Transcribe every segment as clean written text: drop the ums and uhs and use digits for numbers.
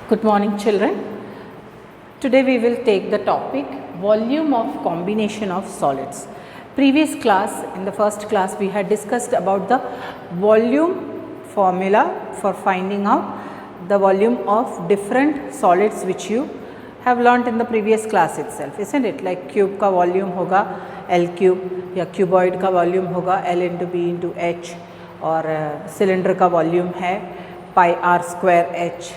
Good morning, children. Today we will take the topic volume of combination of solids. Previous class, in the first class, we had discussed about the volume formula for finding out the volume of different solids which you have learnt in the previous class itself, isn't it? Like cube का volume होगा L cube या cuboid का volume होगा L into B into H और cylinder का volume है pi r square H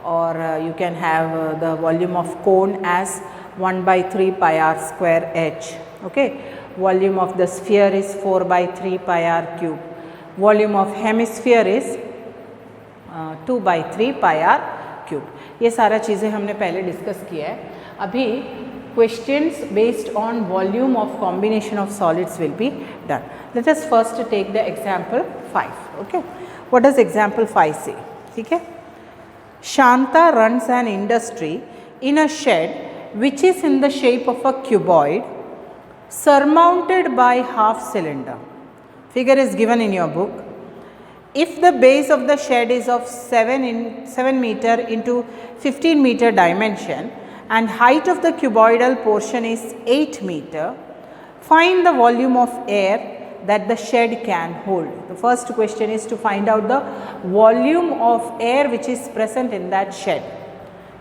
or you can have the volume of cone as 1 by 3 pi r square H. Okay. Volume of the sphere is 4 by 3 pi r cube. Volume of hemisphere is 2 by 3 pi r cube. ये सारा चीज़ें हमने पहले discuss किया है. अभी questions based on volume of combination of solids will be done. Let us first take the example 5. Okay. What does example 5 say? ठीक है. Shanta runs an industry in a shed which is in the shape of a cuboid surmounted by half cylinder. Figure is given in your book. If the base of the shed is of 7 meter into 15 meter dimension and height of the cuboidal portion is 8 meter, find the volume of air that the shed can hold. The first question is to find out the volume of air which is present in that shed.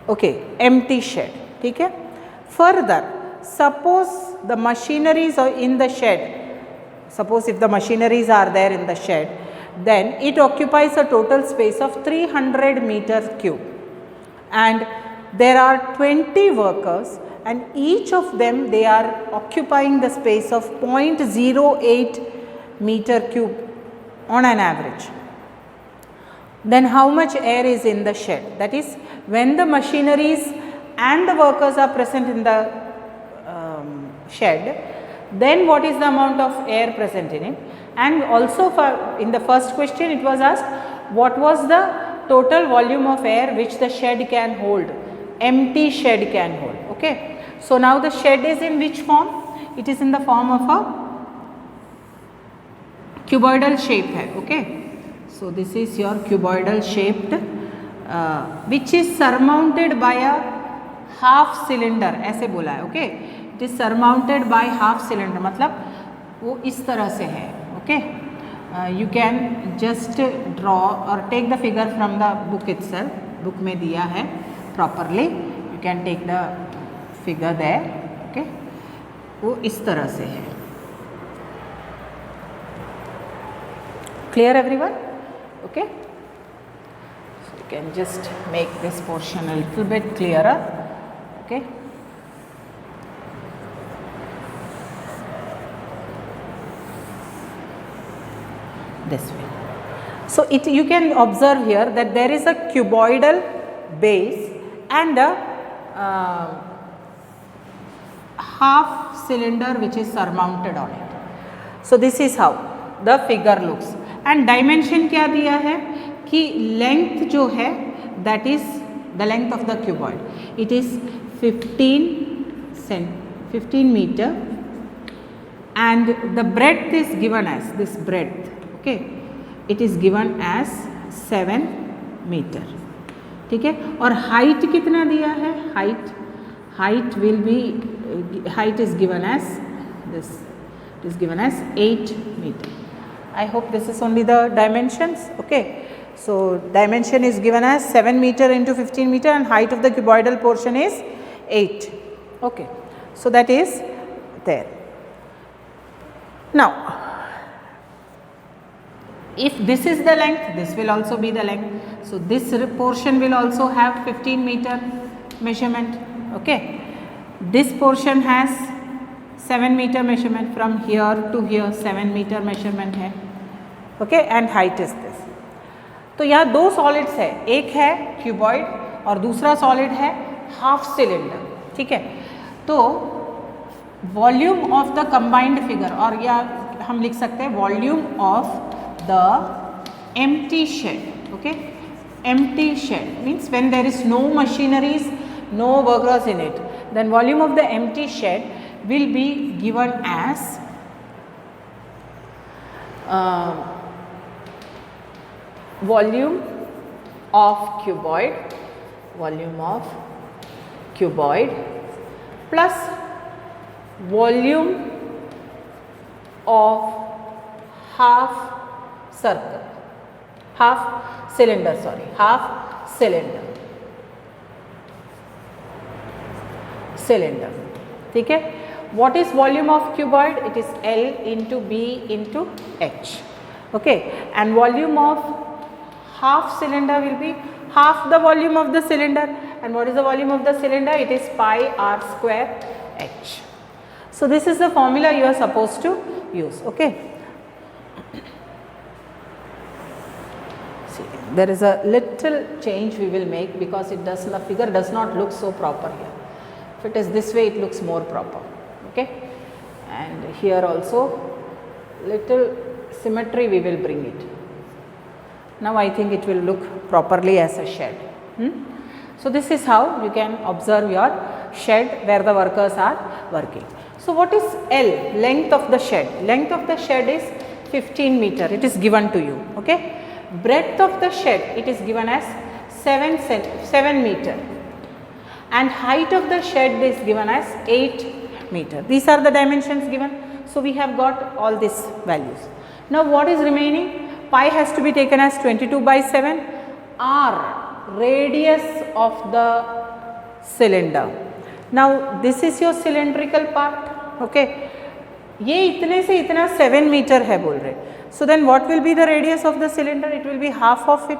Okay, empty shed. ठीक है. Further, suppose the machineries are in the shed. Suppose if the machineries are there in the shed, then it occupies a total space of 300 meter cube, and there are 20 workers, and each of them they are occupying the space of 0.08 meter cube on an average. Then how much air is in the shed? That is, when the machineries and the workers are present in the shed, then what is the amount of air present in it? And also in the first question it was asked, what was the total volume of air which the shed can hold? Empty shed can hold. Okay. So now the shed is in which form? It is in the form of a cuboidal shape है. Okay. So this is your cuboidal shaped which is surmounted by a half cylinder. ऐसे बोला है. Okay. It is surmounted by half cylinder. मतलब वो इस तरह से है. Okay. You can just draw or take the figure from the book itself. Book में दिया है properly. You can take the figure there. Okay. वो इस तरह से है. Clear everyone? Okay. So you can just make this portion a little bit clearer. Okay. This way. So you can observe here that there is a cuboidal base and a half cylinder which is surmounted on it. So this is how the figure looks. And dimension क्या दिया है कि length जो है that is the length of the cuboid. It is 15 meter, and the breadth is given as this breadth. Okay, it is given as 7 meter. ठीक है. और height कितना दिया है? Height will be height is given as this. It is given as 8 meter. I hope this is only the dimensions. Okay. So dimension is given as 7 meter into 15 meter, and height of the cuboidal portion is 8. Okay. So that is there. Now, if this is the length, this will also be the length. So this portion will also have 15 meter measurement. Okay. This portion has 7 meter measurement. From here to here 7 meter measurement है. Okay, and height is this. तो यहाँ दो solids है, एक है cuboid और दूसरा solid है हाफ सिलेंडर. ठीक है. तो volume of the combined figure, और या हम लिख सकते हैं volume of the empty shed. Okay. Empty shed means when there is no machineries, no workers in it, then volume of the empty shed will be given as volume of cuboid volume of cuboid plus volume of half circle, half cylinder, sorry, half cylinder, cylinder. ठीक है. What is volume of cuboid? It is L into B into H. Okay, and volume of half cylinder will be half the volume of the cylinder. And what is the volume of the cylinder? It is pi r square H. So this is the formula you are supposed to use. Okay. See, there is a little change we will make because it does, the figure does not look so proper here. If it is this way, it looks more proper. Okay, and here also little symmetry we will bring it. Now I think it will look properly as a shed. So this is how you can observe your shed where the workers are working. So what is L, length of the shed? Length of the shed is 15 meter, it is given to you. Okay, breadth of the shed, it is given as 7 meter, and height of the shed is given as 8 meter. These are the dimensions given. So we have got all these values. Now what is remaining? Pi has to be taken as 22/7. R, radius of the cylinder. Now this is your cylindrical part. Okay, ये इतने से इतना 7 meter है बोल रहे. So then what will be the radius of the cylinder? It will be half of it,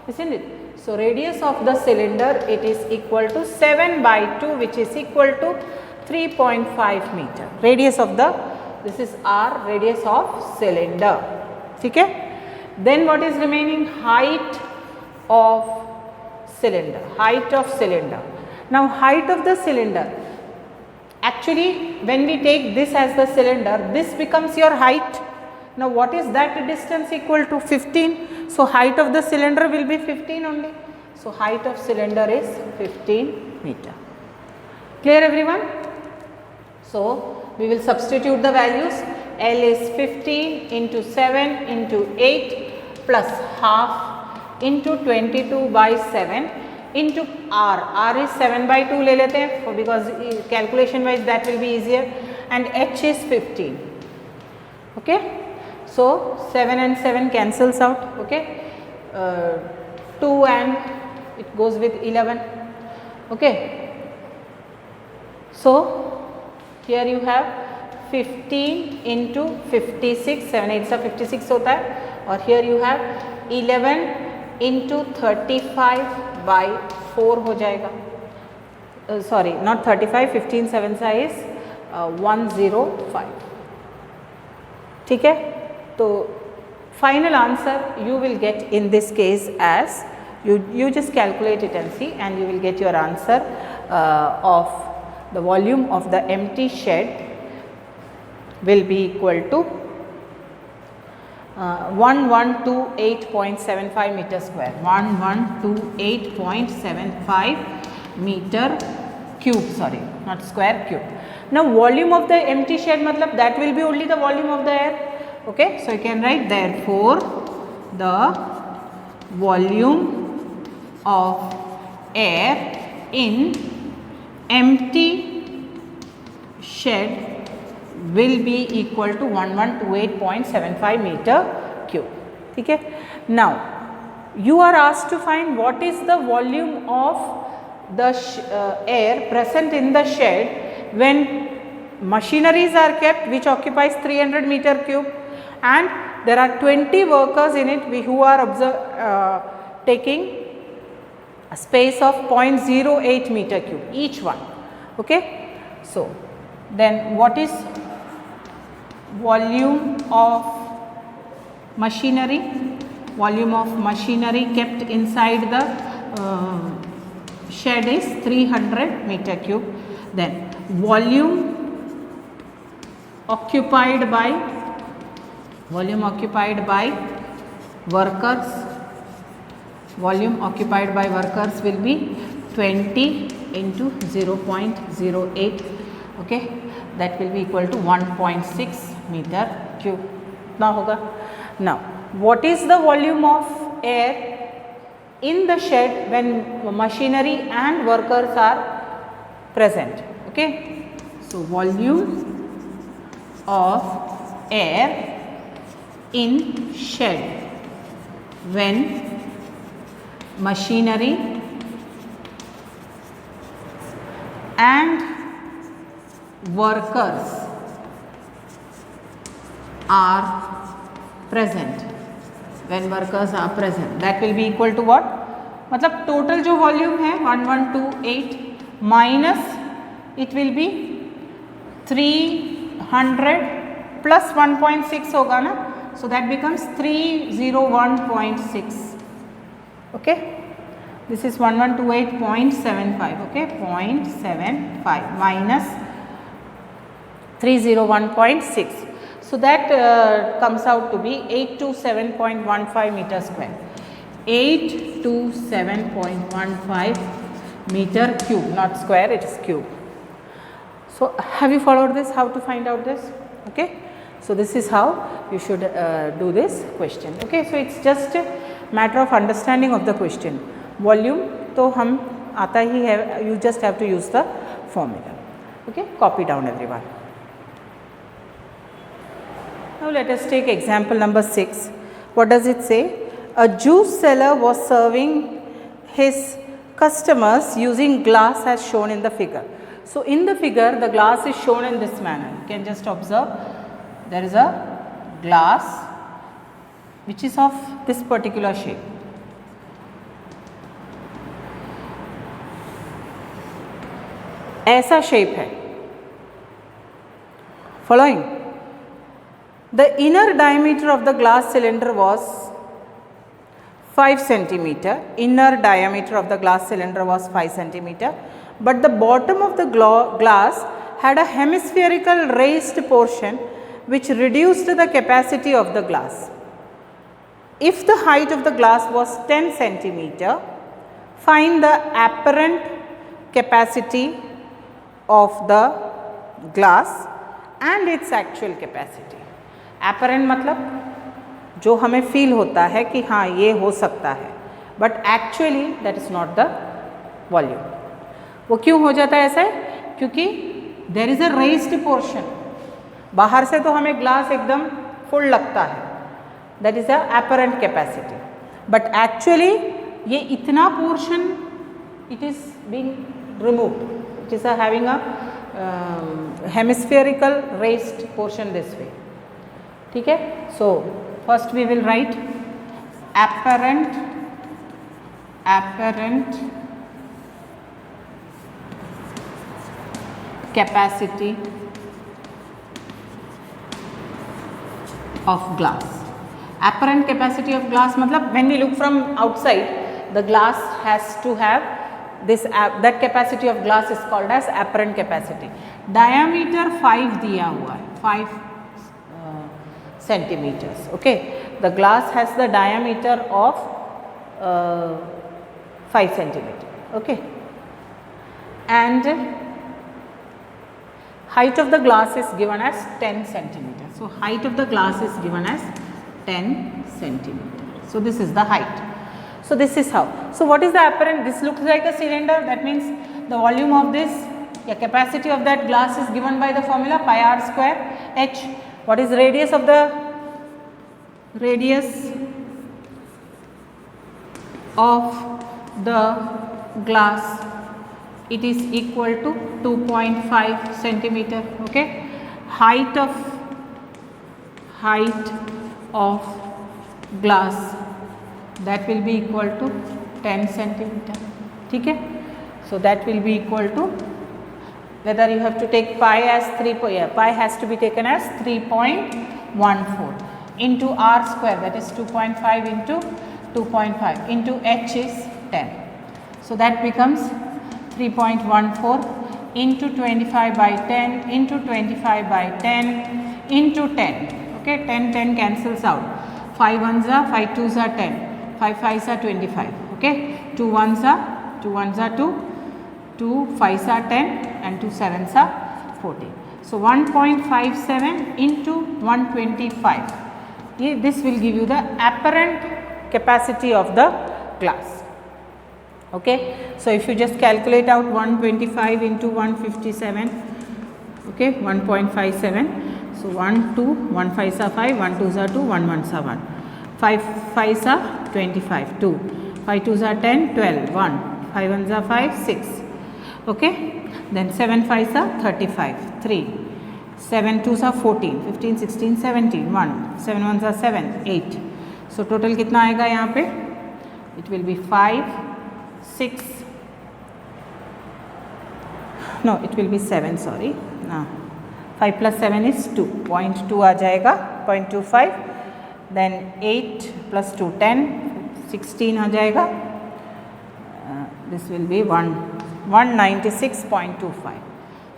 isn't it? So radius of the cylinder, it is equal to 7/2, which is equal to 3.5 meter. Radius of the, this is R, radius of cylinder. ठीक है. Then what is remaining? Height of cylinder. Height of cylinder. Now height of the cylinder. Actually, when we take this as the cylinder, this becomes your height. Now what is that distance equal to? 15. So height of the cylinder will be 15 only. So height of cylinder is 15 meter. Clear everyone? So we will substitute the values. L is 15 into 7 into 8 plus half into 22/7 into R. R is 7/2 ले लेते हैं because calculation wise that will be easier, and H is 15. Okay. So 7 and 7 cancels out. Okay. 2 and it goes with 11. Okay. So here you have 15 into 56, 7 8 से 56 होता है, और here you have 11 into 35/4 हो जाएगा. Sorry, not 35, 15 7 सा is 105. ठीक है. तो final answer you will get in this case as you just calculate it and see, and you will get your answer of the volume of the empty shed will be equal to 1128.75 meter square. 1128.75 meter cube, sorry, not square, cube. Now volume of the empty shed matlab that will be only the volume of the air. Okay, so you can write therefore the volume of air in empty shed will be equal to 1128.75 meter cube. ठीक है. Now you are asked to find what is the volume of the air present in the shed when machineries are kept which occupies 300 meter cube, and there are 20 workers in it who are taking a space of 0.08 meter cube each one. Okay. So then what is volume of machinery? Volume of machinery kept inside the shed is 300 meter cube. Then volume occupied by workers, volume occupied by workers will be 20 into 0.08. Okay, that will be equal to 1.6 meter cube. Now hoga. Now what is the volume of air in the shed when machinery and workers are present. Okay. So, volume of air in shed when machinery and workers are present, when workers are present, that will be equal to what? मतलब total जो volume है 1128 minus it will be 300 plus 1.6 होगा ना, so that becomes 301.6. okay, this is 1128.75. okay, 0.75 minus 301.6. So, that comes out to be 827.15 meter square, 827.15 meter cube, not square, it is cube. So, have you followed this, how to find out this? Okay. So, this is how you should do this question. Okay. So, it is just a matter of understanding of the question. Volume तो हम आता ही है, you just have to use the formula. Okay. Copy down everyone. Now, let us take example number 6. What does it say? A juice seller was serving his customers using glass as shown in the figure. So, in the figure the glass is shown in this manner. You can just observe there is a glass which is of this particular shape. ऐसा shape है. Following. The inner diameter of the glass cylinder was 5 centimeter. Inner diameter of the glass cylinder was 5 centimeter. But the bottom of the glass had a hemispherical raised portion which reduced the capacity of the glass. If the height of the glass was 10 centimeter, find the apparent capacity of the glass and its actual capacity. Apparent मतलब जो हमें feel होता है कि हाँ ये हो सकता है, but actually that is not the volume. वो क्यों हो जाता है ऐसा? क्योंकि there is a raised portion. बाहर से तो हमें ग्लास एकदम फुल लगता है, that is a apparent capacity, but actually ये इतना portion it is being removed, it is having a hemispherical raised portion this way. ठीक है. So first we will write apparent capacity of glass. Apparent capacity of glass मतलब when we look from outside the glass has to have this that capacity of glass is called as apparent capacity. Diameter 5 दिया हुआ है, 5 centimeters. Okay, the glass has the diameter of 5 centimeter. Okay, and height of the glass is given as 10 centimeter. So, height of the glass is given as 10 centimeter. So, this is the height. So, this is how. So, what is the apparent? This looks like a cylinder. That means the volume of this, the capacity of that glass is given by the formula pi r square h. What is radius of the glass? It is equal to 2.5 centimeter. Okay. Height of glass, that will be equal to 10 centimeter. ठीक है. So, that will be equal to, whether you have to take pi as 3, pi has to be taken as 3.14 into r square, that is 2.5 into 2.5 into h is 10. So, that becomes 3.14 into 25 by 10 into 25 by 10 into 10. Okay, 10 cancels out. 5 ones are 5 2s are 10, 5 5s are 25. Okay, 2 1s are 2, 2 5s are 10 and 2 7s are 40. So, 1.57 into 125. This will give you the apparent capacity of the glass. Okay, so if you just calculate out 125 into 157, okay, 1.57. So 1 2 1 5s are 5, 1 2s are 2, 1 1s are 1, 5 5s are 25, 2, 5 2s are 10, 12, 1, 5 1s are 5, 6. Okay, then 7 5s are 35, 3, 7 2s are 14, 15 16 17, 1, 7 1s are 7, 8. So total कितना आएगा यहाँ पे? It will be 5 6, no, it will be 7, sorry, 5 plus 7 is 2, 0.2 आ जाएगा, 0.25, then 8 plus 2 10, 16 आ जाएगा, this will be 196.25.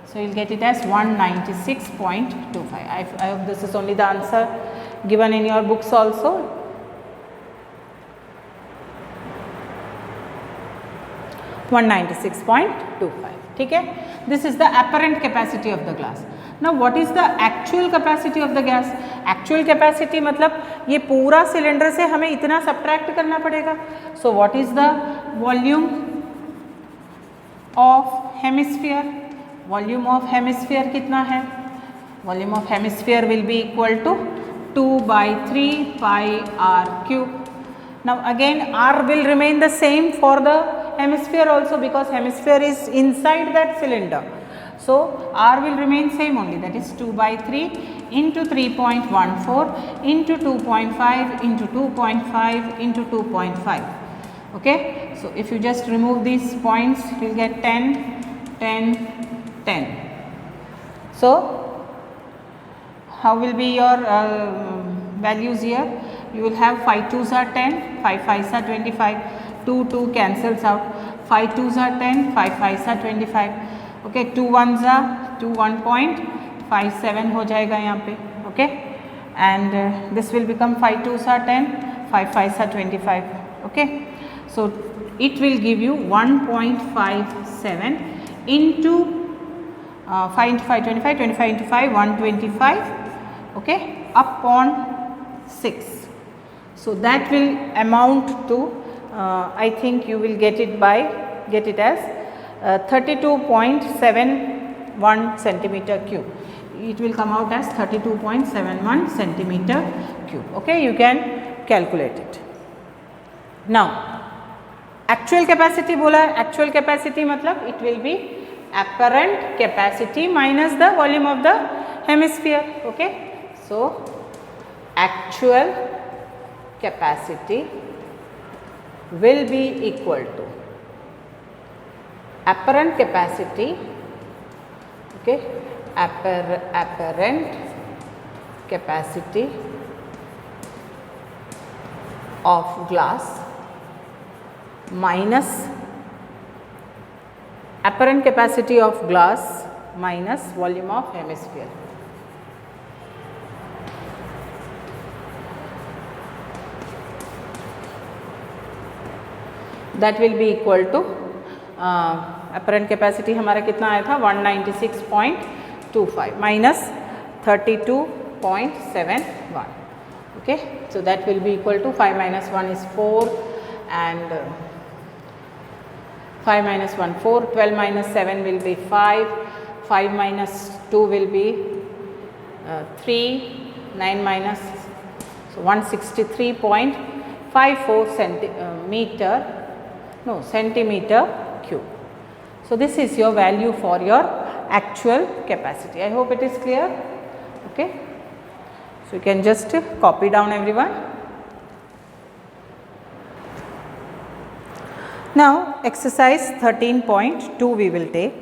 So you will get it as 196.25. I hope this is only the answer given in your books also. (196.25). ठीक है, this is the apparent capacity of the glass. Now what is the actual capacity of the gas? Actual capacity मतलब ये पूरा cylinder से हमें इतना subtract करना पड़ेगा. So what is the volume of hemisphere? Volume of hemisphere कितना है? Volume of hemisphere will be equal to 2/3 pi r cube. Now again r will remain the same for the hemisphere also, because hemisphere is inside that cylinder. So r will remain same only, that is 2/3 into 3.14 into 2.5 into 2.5 into 2.5. Okay, so if you just remove these points, you will get 10 10 10. So how will be your values here? You will have 5 2s are 10, 5 5s are 25, 2 2 cancels out, 5 2s are 10, 5 5s are 25. Okay, 2 1s are 2, 1.57 हो जाएगा यहाँ पे. Okay, and this will become 5 2s are 10, 5 5s are 25. Okay, so it will give you 1.57 into 5 into 5 25, 25 into 5 125. Okay, upon 6. So that will amount to I think you will get it as 32.71 centimeter cube. It will come out as 32.71 centimeter cube. Okay, you can calculate it. Now actual capacity बोला, actual capacity मतलब it will be apparent capacity minus the volume of the hemisphere. Okay, so actual capacity will be equal to apparent capacity. Okay, apparent capacity of glass minus apparent capacity of glass minus volume of hemisphere. That will be equal to apparent capacity हमारा कितना आया था 196.25 minus 32.71. Okay, so that will be equal to 5 minus 1 is 4 and 5 minus 1 4, 12 minus 7 will be 5, 5 minus 2 will be 3, 9 minus, so 163.54 centimeter cube. So this is your value for your actual capacity. I hope it is clear. Okay, so you can just copy down everyone. Now exercise 13.2 we will take.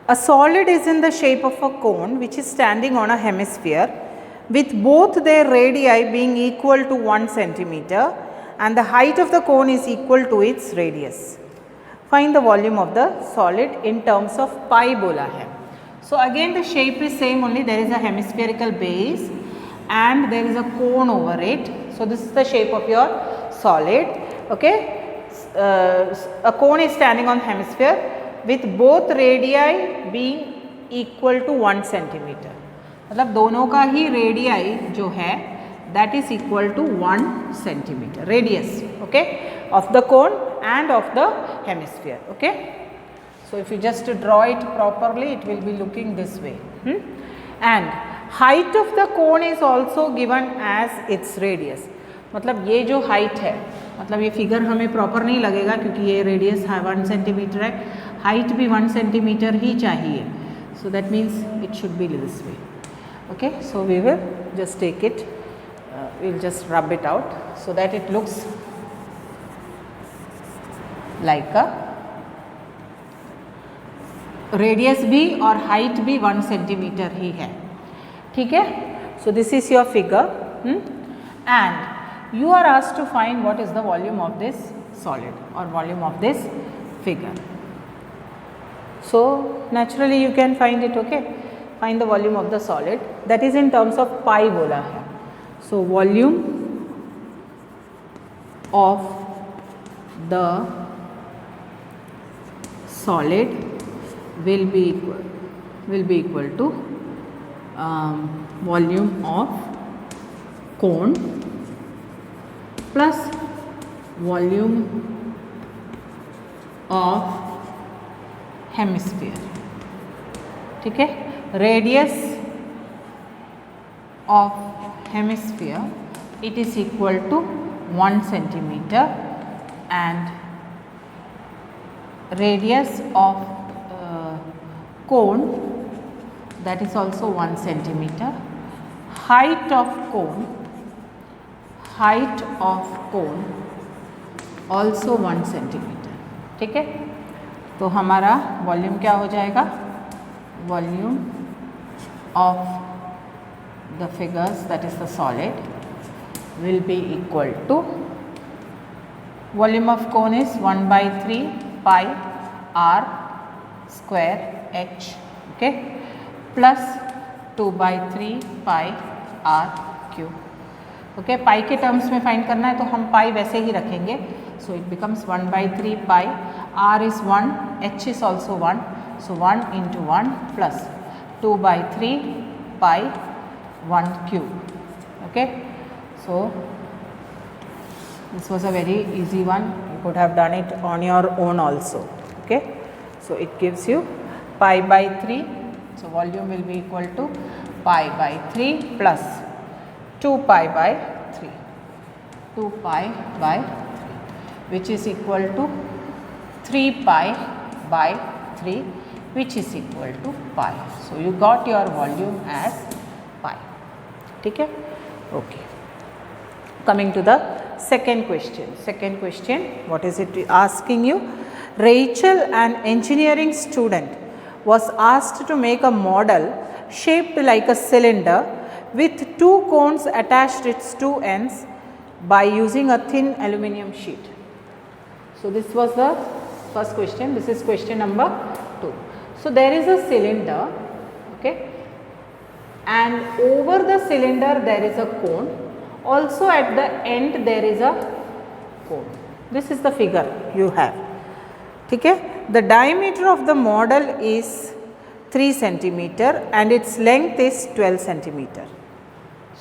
A solid is in the shape of a cone which is standing on a hemisphere with both their radii being equal to 1 centimeter and the height of the cone is equal to its radius. Find the volume of the solid in terms of pi bola hai. So again the shape is same, only there is a hemispherical base and there is a cone over it. So this is the shape of your solid. Okay, a cone is standing on hemisphere with both radii being equal to 1 centimeter. मतलब दोनों का ही radii जो है that is equal to 1 centimeter radius, okay, of the cone and of the hemisphere. Okay, so if you just draw it properly, it will be looking this way. And height of the cone is also given as its radius. मतलब ये जो height है, मतलब ये figure हमें proper नहीं लगेगा क्योंकि ये रेडियस 1 सेंटीमीटर है, हाइट भी 1 सेंटीमीटर ही चाहिए. So that means it should be this way. Okay, so we will just take it, we'll just rub it out so that it looks like a radius भी और height भी 1 centimetre ही है. ठीक है, so this is your figure and you are asked to find what is the volume of this solid और volume of this figure. So naturally you can find it. Okay, find the volume of the solid, that is in terms of pi बोला है. So volume of the solid will be equal to volume of cone plus volume of hemisphere. ठीक है, radius of hemisphere it is equal to 1 centimeter and radius of cone that is also 1 centimeter. Height of cone also 1 centimeter. ठीक है, तो हमारा volume क्या हो जाएगा? Volume of the figures that is the solid will be equal to volume of cone is 1/3 pi r square h, okay, plus 2/3 pi r cube. Okay, पाई के terms में find करना है तो हम पाई वैसे ही रखेंगे. So it becomes 1/3 pi, r is 1, h is also 1, so 1 into 1 plus 2/3 pi 1 cube. Okay, so this was a very easy one. You could have done it on your own also. Okay, so it gives you pi by 3, so volume will be equal to pi by 3 plus 2 pi by 3, 2 pi by 3, which is equal to 3 pi by 3, which is equal to pi. So you got your volume as pi. ठीक है, okay. Coming to the second question. Second question, what is it asking you? Rachel, an engineering student, was asked to make a model shaped like a cylinder with 2 cones attached its 2 ends by using a thin aluminum sheet. So this was the first question. This is question number 2. So there is a cylinder, okay, and over the cylinder there is a cone. Also at the end there is a cone. This is the figure you have. ठीक है, the diameter of the model is 3 centimeter and its length is 12 centimeter.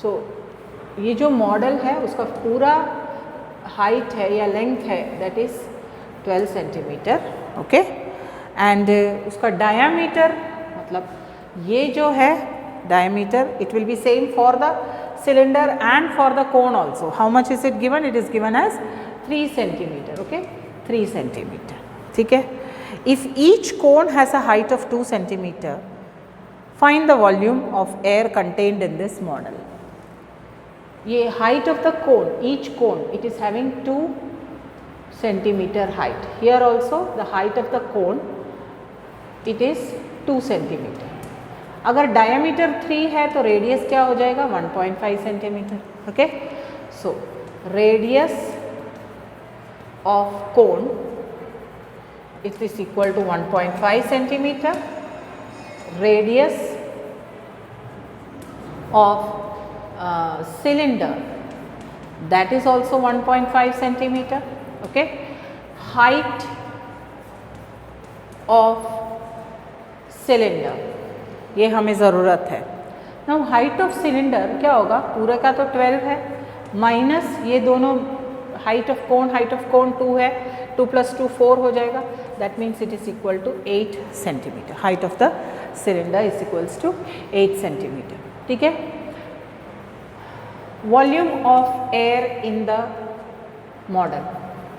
So ये जो model है उसका पूरा height है या length है that is 12 centimetre. Okay, and उसका डायामीटर मतलब ये जो है diameter it will be same for the cylinder and for the cone also. How much is it given? It is given as 3 centimetre. Okay, 3 centimetre. ठीक है, if each cone has a height of 2 centimeter, find the volume of air contained in this model. ये height of the cone, each cone it is having 2 centimeter height. Here also the height of the cone it is 2 centimeter. अगर diameter 3 है तो radius क्या हो जाएगा? 1.5 centimeter. Okay, so radius of cone it is equal to 1.5 centimeter. Radius of cylinder that is also 1.5 centimeter. Okay, height of cylinder ये हमें ज़रूरत है. Now height of cylinder क्या होगा? पूरे का तो 12 है माइनस ये दोनों height of cone 2 है, 2 plus 2 4 हो जाएगा, that means it is equal to 8 centimeter. Height of the cylinder is equals to 8 centimeter. ठीक है. Volume of air in the model.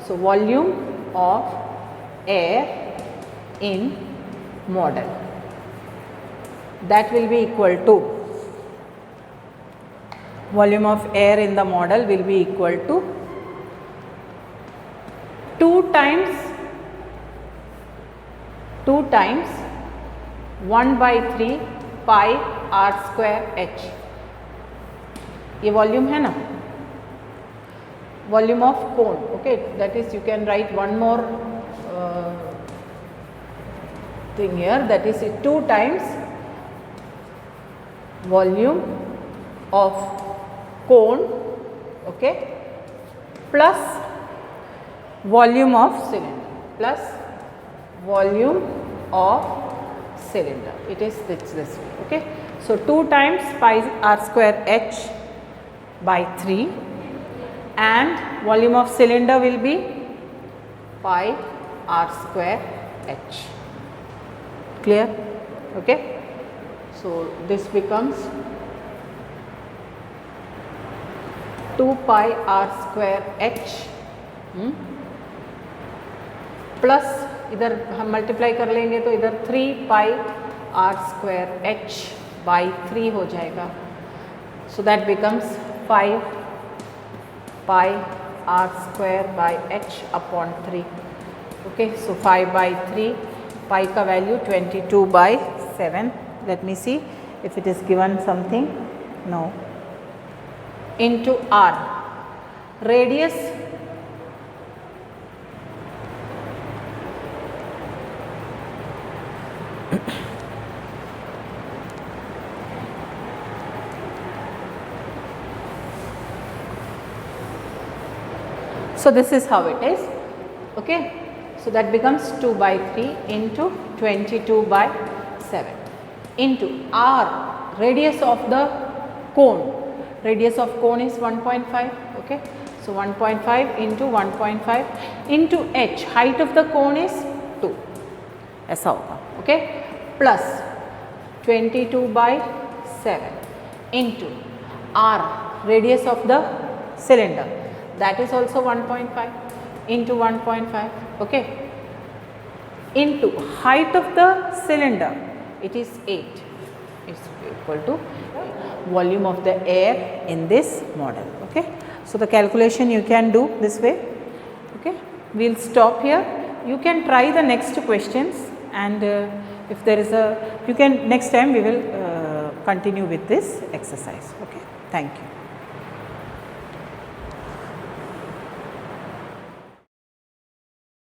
So volume of air in model, that will be equal to, volume of air in the model will be equal to 2 times 1 by 3 pi r square h. ये volume है ना, volume of cone. Okay, that is you can write one more thing here, that is 2 times volume of cone, okay, plus volume of cylinder, plus volume of cylinder. It is this way. Okay, so 2 times pi r square h by 3, and volume of cylinder will be pi r square h. Clear? Okay, so this becomes 2 pi r square h plus इधर हम multiply कर लेंगे तो इधर 3 pi r square h by 3 हो जाएगा. So that becomes 5 pi r square by h upon 3. Okay, so 5 by 3, pi का value 22 by 7. Let me see if it is given something. No. Into r, radius so this is how it is. Okay, so that becomes 2 by 3 into 22 by 7 into r, radius of the cone. Radius of cone is 1.5. Okay, so 1.5 into 1.5 into h, height of the cone is 2, ऐसा होगा. Okay, plus 22 by 7 into r, radius of the cylinder, that is also 1.5 into 1.5. Okay, into height of the cylinder, it is 8, is equal to volume of the air in this model. Okay, so the calculation you can do this way. Okay, we will stop here. You can try the next questions, and if there is a, you can, next time we will continue with this exercise. Okay, thank you.